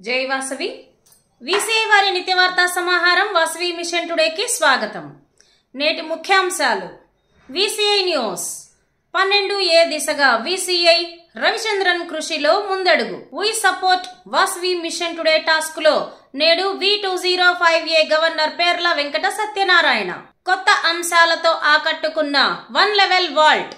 జై వాసవి వీసీఐ వారి నిత్యవార్తా సమాహారం వాసవి మిషన్ టుడేకి స్వాగతం. నేటి ముఖ్యాంశాలు. వీసీఐ న్యూస్ 12A దిశగా వీసీఐ రవిచంద్రన్ కృషిలో ముందడుగు. We support Vasavi mission today task లో నేడు V205A గవర్నర్ పేర్ల వెంకట సత్యనారాయణ. కొత్త అంశాలతో ఆకట్టుకున్న 1 లెవెల్ వాల్ట్.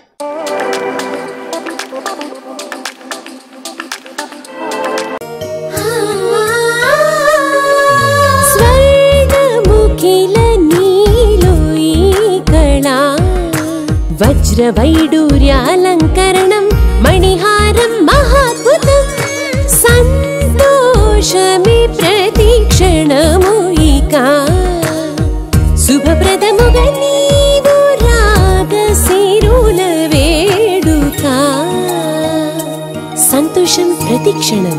వజ్రవైడూర్యాలంకరణం మణిహారం మహాద్భుతం సంతోషమే ప్రతిక్షణము ఇక శుభప్రదముగా నీవు రాగసిరుల వేడుక సంతోషం ప్రతిక్షణం.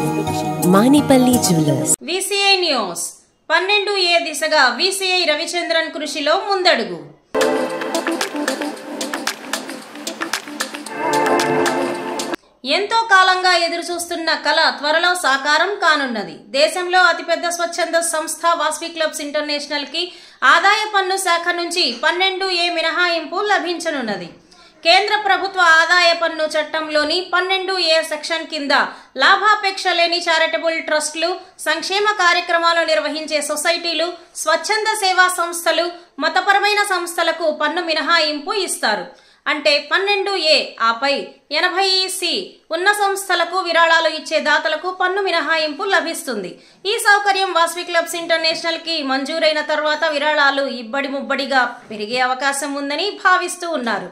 Manipalli jewellers. VCI news 12A దిశగా వీసీఐ రవిచంద్రన్ కృషిలో ముందడుగు. ఎంతో కాలంగా ఎదురు చూస్తున్న కళ త్వరలో సాకారం కానున్నది. దేశంలో అతిపెద్ద స్వచ్ఛంద సంస్థ వాసవి క్లబ్స్ ఇంటర్నేషనల్ కి ఆదాయ పన్ను శాఖ నుంచి 12A మినహాయింపు లభించనున్నది. కేంద్ర ప్రభుత్వ ఆదాయ పన్ను చట్టంలోని 12A సెక్షన్ కింద లాభాపేక్ష లేని చారిటబుల్ ట్రస్టులు, సంక్షేమ కార్యక్రమాలు నిర్వహించే సొసైటీలు, స్వచ్ఛంద సేవా సంస్థలు, మతపరమైన సంస్థలకు పన్ను మినహాయింపు ఇస్తారు. అంటే 12A ఆపై 80C ఉన్న సంస్థలకు విరాళాలు ఇచ్చే దాతలకు పన్ను మినహాయింపు లభిస్తుంది. ఈ సౌకర్యం వాసవి క్లబ్స్ ఇంటర్నేషనల్ కి మంజూరైన తర్వాత విరాళాలు ఇబ్బడి ముబ్బడిగా పెరిగే అవకాశం ఉందని భావిస్తూ ఉన్నారు.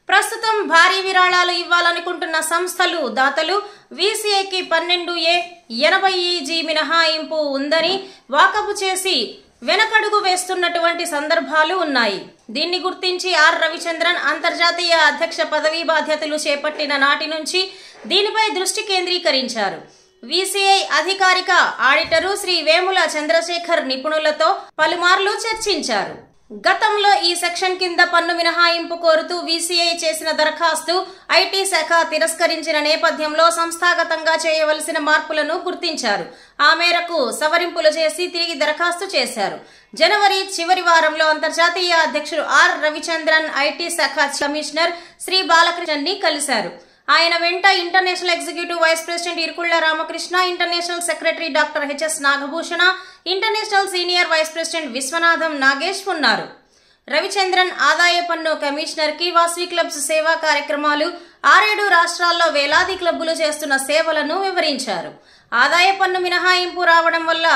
ప్రస్తుతం భారీ విరాళాలు ఇవ్వాలనుకుంటున్న సంస్థలు, దాతలు వీసీఐకి 12A 80EG మినహాయింపు ఉందని వాకబు చేసి వెనకడుగు వేస్తున్నటువంటి సందర్భాలు ఉన్నాయి. దీన్ని గుర్తించి ఆర్ రవిచంద్రన్ అంతర్జాతీయ అధ్యక్ష పదవీ బాధ్యతలు చేపట్టిన నాటి నుంచి దీనిపై దృష్టి కేంద్రీకరించారు. వీసీఐ అధికారిక ఆడిటరు శ్రీ వేముల చంద్రశేఖర్ నిపుణులతో పలుమార్లు చర్చించారు. గతంలో ఈ సెక్షన్ కింద పన్ను మినహాయింపు కోరుతూ వీసీఐ చేసిన దరఖాస్తు ఐటీ శాఖ తిరస్కరించిన నేపథ్యంలో సంస్థాగతంగా చేయవలసిన మార్పులను గుర్తించారు. ఆ మేరకు సవరింపులు చేసి తిరిగి దరఖాస్తు చేశారు. జనవరి చివరి వారంలో అంతర్జాతీయ అధ్యక్షుడు ఆర్ రవిచంద్రన్ ఐటీ శాఖ కమిషనర్ శ్రీ బాలకృష్ణన్ ని కలిశారు. ఆయన వెంట international executive vice president Irukulla Ramakrishna, international secretary doctor HS Nagabhushana, international senior vice president Vishwanatham Nagesh ఉన్నారు. రవిచంద్రన్ ఆదాయ పన్ను కమిషనర్ కి వాసవి క్లబ్స్ సేవా కార్యక్రమాలు, 6-7 రాష్ట్రాల్లో వేలాది క్లబ్బులు చేస్తున్న సేవలను వివరించారు. ఆదాయ పన్ను మినహాయింపు రావడం వల్ల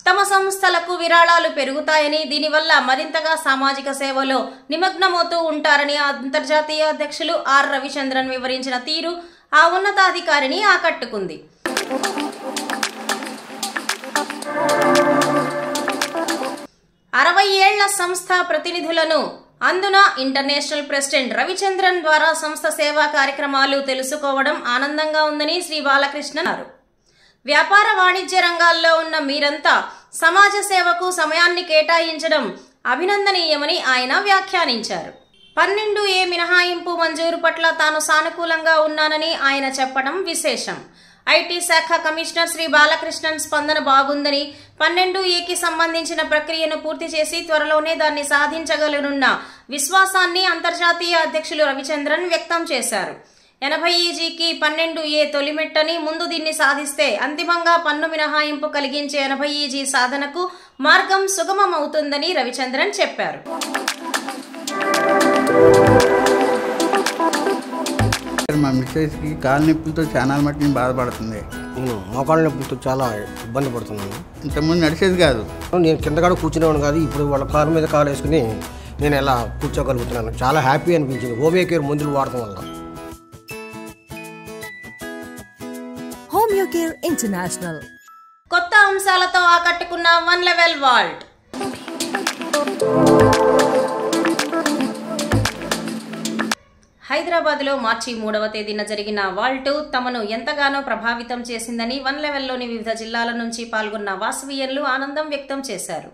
తమ సంస్థలకు విరాళాలు పెరుగుతాయని, దీనివల్ల మరింతగా సామాజిక సేవలో నిమగ్నమవుతూ ఉంటారని అంతర్జాతీయ అధ్యక్షులు ఆర్ రవిచంద్రన్ వివరించిన తీరు ఆ ఉన్నతాధికారిని ఆకట్టుకుంది. ఏళ్ల సంస్థ ప్రతినిధులను, అందున ఇంటర్నేషనల్ ప్రెసిడెంట్ రవిచంద్రన్ ద్వారా సంస్థ సేవా కార్యక్రమాలు తెలుసుకోవడం ఆనందంగా ఉందని శ్రీ బాలకృష్ణ అన్నారు. వ్యాపార వాణిజ్య రంగాల్లో ఉన్న మీరంతా సమాజ సేవకు సమయాన్ని కేటాయించడం అభినందనీయమని ఆయన వ్యాఖ్యానించారు. 12A మినహాయింపు మంజూరు పట్ల తాను సానుకూలంగా ఉన్నానని ఆయన చెప్పడం విశేషం. ఐటీ శాఖ కమిషనర్ శ్రీ బాలకృష్ణన్ స్పందన బాగుందని, 12Aకి సంబంధించిన ప్రక్రియను పూర్తి చేసి త్వరలోనే దాన్ని సాధించగలనున్న విశ్వాసాన్ని అంతర్జాతీయ అధ్యక్షులు రవిచంద్రన్ వ్యక్తం చేశారు. 80EGకి 12A తొలిమెట్టని, ముందు దీన్ని సాధిస్తే అంతిమంగా పన్ను మినహాయింపు కలిగించే 80EG సాధనకు మార్గం సుగమమవుతుందని రవిచంద్రన్ చెప్పారు. మా మిస్సెస్కి కాళ్ళ నొప్పులతో చాలా మట్టి బాధపడుతుంది. మోకాళ్ళ నొప్పులతో చాలా ఇబ్బంది పడుతున్నాను. ఇంతకుముందు నడిచేది కాదు. నేను కింద కాడ కూర్చునేవాడు కాదు. ఇప్పుడు వాళ్ళ కారు మీద కారు వేసుకుని నేను ఎలా కూర్చోగలుగుతున్నాను. చాలా హ్యాపీ అనిపించింది హోమియో కేర్ మందులు వాడటం వల్ల. Homeo care international. కొత్త అంశాలతో ఆకట్టుకున్న 1 లెవెల్ వాల్ట్. హైదరాబాద్లో మార్చి 3వ తేదీన జరిగిన వాల్ట్ తమను ఎంతగానో ప్రభావితం చేసిందని 1 లెవెల్లోని వివిధ జిల్లాల నుంచి పాల్గొన్న వాసవీయులు ఆనందం వ్యక్తం చేశారు.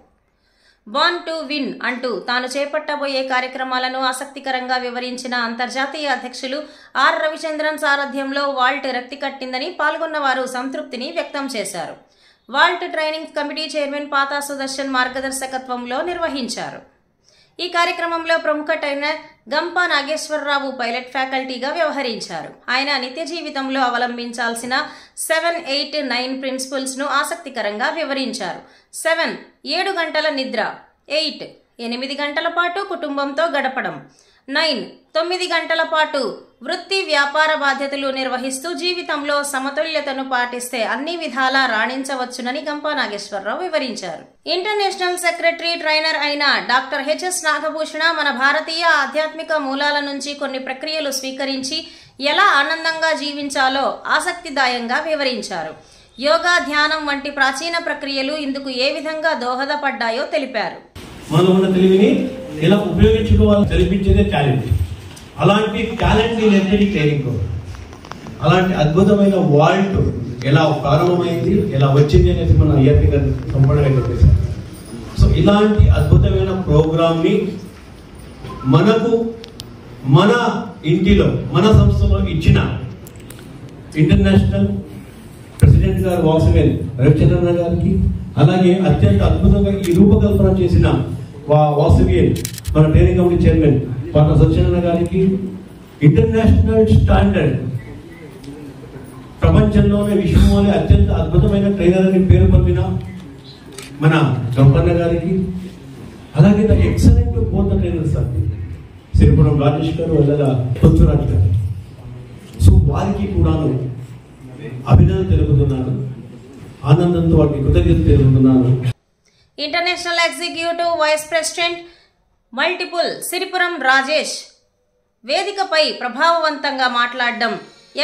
బార్న్ టు విన్ అంటూ తాను చేపట్టబోయే కార్యక్రమాలను ఆసక్తికరంగా వివరించిన అంతర్జాతీయ అధ్యక్షులు ఆర్ రవిచంద్రన్ సారథ్యంలో వాల్ట్ రక్తి కట్టిందని పాల్గొన్నవారు సంతృప్తిని వ్యక్తం చేశారు. Walt training committee chairman పాతా Sudarshan మార్గదర్శకత్వంలో నిర్వహించారు. ఈ కార్యక్రమంలో ప్రముఖ ట్రైనర్ గంపా నాగేశ్వరరావు పైలట్ ఫ్యాకల్టీగా వ్యవహరించారు. ఆయన నిత్య జీవితంలో అవలంబించాల్సిన 7, 8, 9 ప్రిన్సిపల్స్ ను ఆసక్తికరంగా వివరించారు. 7 7 గంటల నిద్ర, 8 8 గంటల పాటు కుటుంబంతో గడపడం, 9 9 గంటల పాటు వృత్తి వ్యాపార బాధ్యతలు నిర్వహిస్తూ జీవితంలో సమతుల్యతను పాటిస్తే అన్ని విధాలా రాణించవచ్చునని గంపా నాగేశ్వరరావు వివరించారు. ఇంటర్నేషనల్ సెక్రటరీ ట్రైనర్ అయిన డాక్టర్ హెచ్ఎస్ నాగభూషణ మన భారతీయ ఆధ్యాత్మిక మూలాల నుంచి కొన్ని ప్రక్రియలు స్వీకరించి ఎలా ఆనందంగా జీవించాలో ఆసక్తిదాయంగా వివరించారు. యోగా, ధ్యానం వంటి ప్రాచీన ప్రక్రియలు ఇందుకు ఏ విధంగా దోహదపడ్డాయో తెలిపారు. మనం ఉన్న తెలివిని ఎలా ఉపయోగించుకోవాలని తెలిపించేదే టాలెంట్. అలాంటి టాలెంట్ ఎనర్జీ ట్రైనింగ్, అలాంటి అద్భుతమైన వాల్ట్ ఎలా ప్రారంభమైంది, ఎలా వచ్చింది అనేది మన ఐఆర్పీ గారు సంపూర్ణంగా చెప్పేశారు. సో ఇలాంటి అద్భుతమైన ప్రోగ్రామ్ని మనకు మన ఇంటిలో మన సంస్థలో ఇచ్చిన ఇంటర్నేషనల్ ప్రెసిడెంట్ గారు వాసవేల్ రవిచంద్రన్ గారికి, అలాగే అత్యంత అద్భుతంగా ఈ రూపకల్పన చేసిన వాసవేల్ మన ట్రైనింగ్ కమిటీ చైర్మన్ పాతా సత్యనారాయణ గారికి, ఇంటర్నేషనల్ స్టాండర్డ్ ప్రపంచంలోనే విశ్వంలోనే అత్యంత అద్భుతమైన ట్రైనర్ అని పేరు పొందిన మన గంపన్న గారికి, అలాగే ద ఎక్సలెంట్ బోత్ ట్రైనర్స్ అండి సిరిపురం రాజేష్ గారు, అలాగే కొచ్చురాజ్ గారు. సో వారికి కూడాను అభినందన తెలుపుతున్నాను, ఆనందంతో వారికి కృతజ్ఞత తెలుపుతున్నాను. International executive vice president multiple Siripuram Rajesh వేదికపై ప్రభావవంతంగా మాట్లాడడం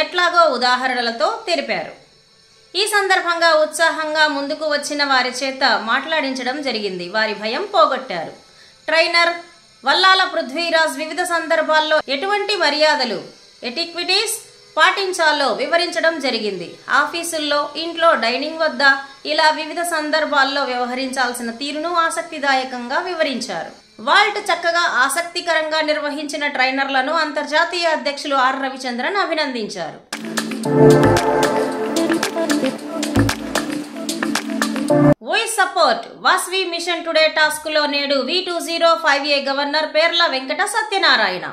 ఎట్లాగో ఉదాహరణలతో తెలిపారు. ఈ సందర్భంగా ఉత్సాహంగా ముందుకు వచ్చిన వారి చేత మాట్లాడించడం జరిగింది. వారి భయం పోగొట్టారు. ట్రైనర్ వల్లాల పృథ్వీరాజ్ వివిధ సందర్భాల్లో ఎటువంటి మర్యాదలు, ఎటిక్విటీస్ పాటించాలో వివరించడం జరిగింది. ఆఫీసుల్లో, ఇంట్లో, డైనింగ్ వద్ద ఇలా వివిధ సందర్భాల్లో వ్యవహరించాల్సిన తీరును ఆసక్తిదాయకంగా వివరించారు. వాల్ట్ చక్కగా ఆసక్తికరంగా నిర్వహించిన ట్రైనర్లను అంతర్జాతీయ అధ్యక్షులు ఆర్ రవిచంద్రన్ అభినందించారు. We support Vasavi mission today task లో నేడు V205A గవర్నర్ పేర్ల వెంకట సత్యనారాయణ.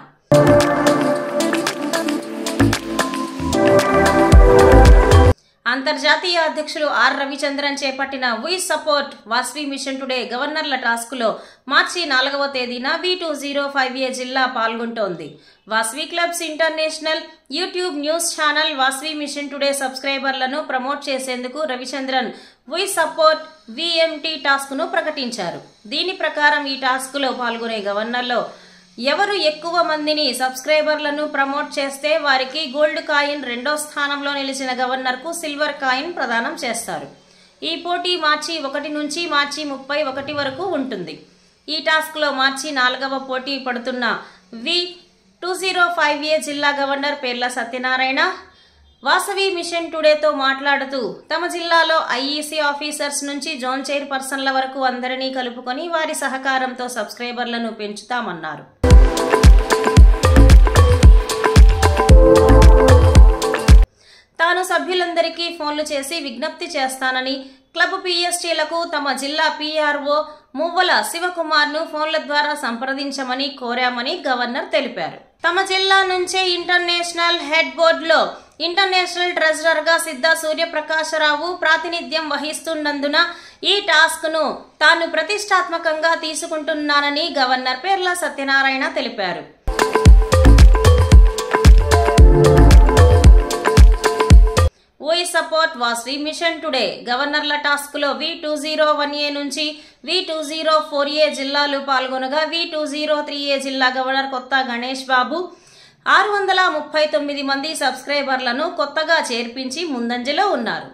అంతర్జాతీయ అధ్యక్షులు ఆర్ రవిచంద్రన్ చేపట్టిన we support Vasavi mission today గవర్నర్ల టాస్కులో మార్చి 4వ తేదీన V205A జిల్లా పాల్గొంటోంది. Vasavi clubs international YouTube news channel Vasavi mission today సబ్స్క్రైబర్లను ప్రమోట్ చేసేందుకు రవిచంద్రన్ వీ సపోర్ట్ VMT టాస్క్ను ప్రకటించారు. దీని ప్రకారం ఈ టాస్క్లో పాల్గొనే గవర్నర్లో ఎవరు ఎక్కువ మందిని సబ్స్క్రైబర్లను ప్రమోట్ చేస్తే వారికి గోల్డ్ కాయిన్, రెండో స్థానంలో నిలిచిన గవర్నర్కు సిల్వర్ కాయిన్ ప్రదానం చేస్తారు. ఈ పోటీ మార్చి 1 నుంచి మార్చి 31 వరకు ఉంటుంది. ఈ టాస్క్లో మార్చి 4వ పోటీ పడుతున్న V205A జిల్లా గవర్నర్ పేర్ల సత్యనారాయణ వాసవి మిషన్ టుడేతో మాట్లాడుతూ తమ జిల్లాలో IEC ఆఫీసర్స్ నుంచి జోన్ చైర్పర్సన్ల వరకు అందరినీ కలుపుకొని వారి సహకారంతో సబ్స్క్రైబర్లను పెంచుతామన్నారు. తాను సభ్యులందరికీ ఫోన్లు చేసి విజ్ఞప్తి చేస్తానని, క్లబ్ PSTలకు తమ జిల్లా PRO మువ్వల శివకుమార్ను ఫోన్ల ద్వారా సంప్రదించమని కోరామని గవర్నర్ తెలిపారు. తమ జిల్లా నుంచే ఇంటర్నేషనల్ హెడ్ బోర్డులో ఇంటర్నేషనల్ ట్రెజరర్గా సిద్ధ సూర్యప్రకాశరావు ప్రాతినిధ్యం వహిస్తున్నందున ఈ టాస్క్ను తాను ప్రతిష్టాత్మకంగా తీసుకుంటున్నానని గవర్నర్ పేర్ల సత్యనారాయణ తెలిపారు. We support Vasavi mission today గవర్నర్ల టాస్క్లో V201A నుంచి V204A జిల్లాలు పాల్గొనగా V203A జిల్లా గవర్నర్ కొత్త గణేష్ బాబు 639 మంది సబ్స్క్రైబర్లను కొత్తగా చేర్పించి ముందంజలో ఉన్నారు.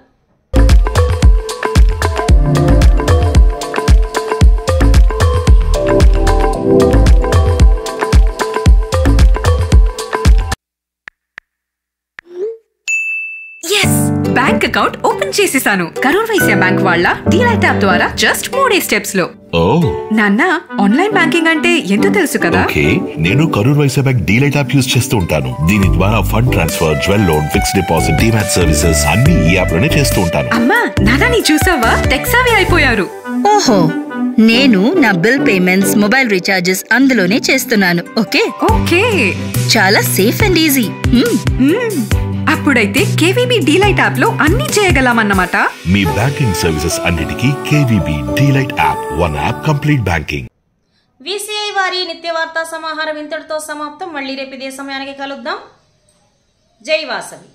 బ్యాంక్ అకౌంట్ ఓపెన్ చేసేసాను. కరూర్ వైశ్య బ్యాంక్ వాళ్ళ డీలైట్ యాప్ ద్వారా జస్ట్ 3 స్టెప్స్ లో. ఓ నాన్న, ఆన్లైన్ బ్యాంకింగ్ అంటే ఎంతో తెలుసు కదా. ఓకే, నేను Karur Vysya bank delight app use చేస్తూ ఉంటాను. దీని ద్వారా fund transfer, jewel loan, fixed deposit, demat services అన్ని ఈ యాప్ లోనే చేస్తూ ఉంటాను. అమ్మా, నాన్న నీ చూసావా, టెక్ సావి అయిపోయారు. ఓహో, నేను నా బిల్ పేమెంట్స్, మొబైల్ రీఛార్జెస్ అందులోనే చేస్తున్నాను. ఓకే ఓకే, చాలా సేఫ్ అండ్ ఈజీ. అప్పుడైతే కేవీబీ డీలైట్ యాప్ లో అన్ని చేయగలమన్నమాట. మీ బ్యాంకింగ్ సర్వీసెస్ అన్నిటికీ KVB delight app, one app complete banking. VCI వారి నిత్య వార్తా సమాహారం ఇంతటితో సమాప్తం. మళ్ళీ రేపు ఇదే సమయానికి కలుద్దాం. జై వాసవి.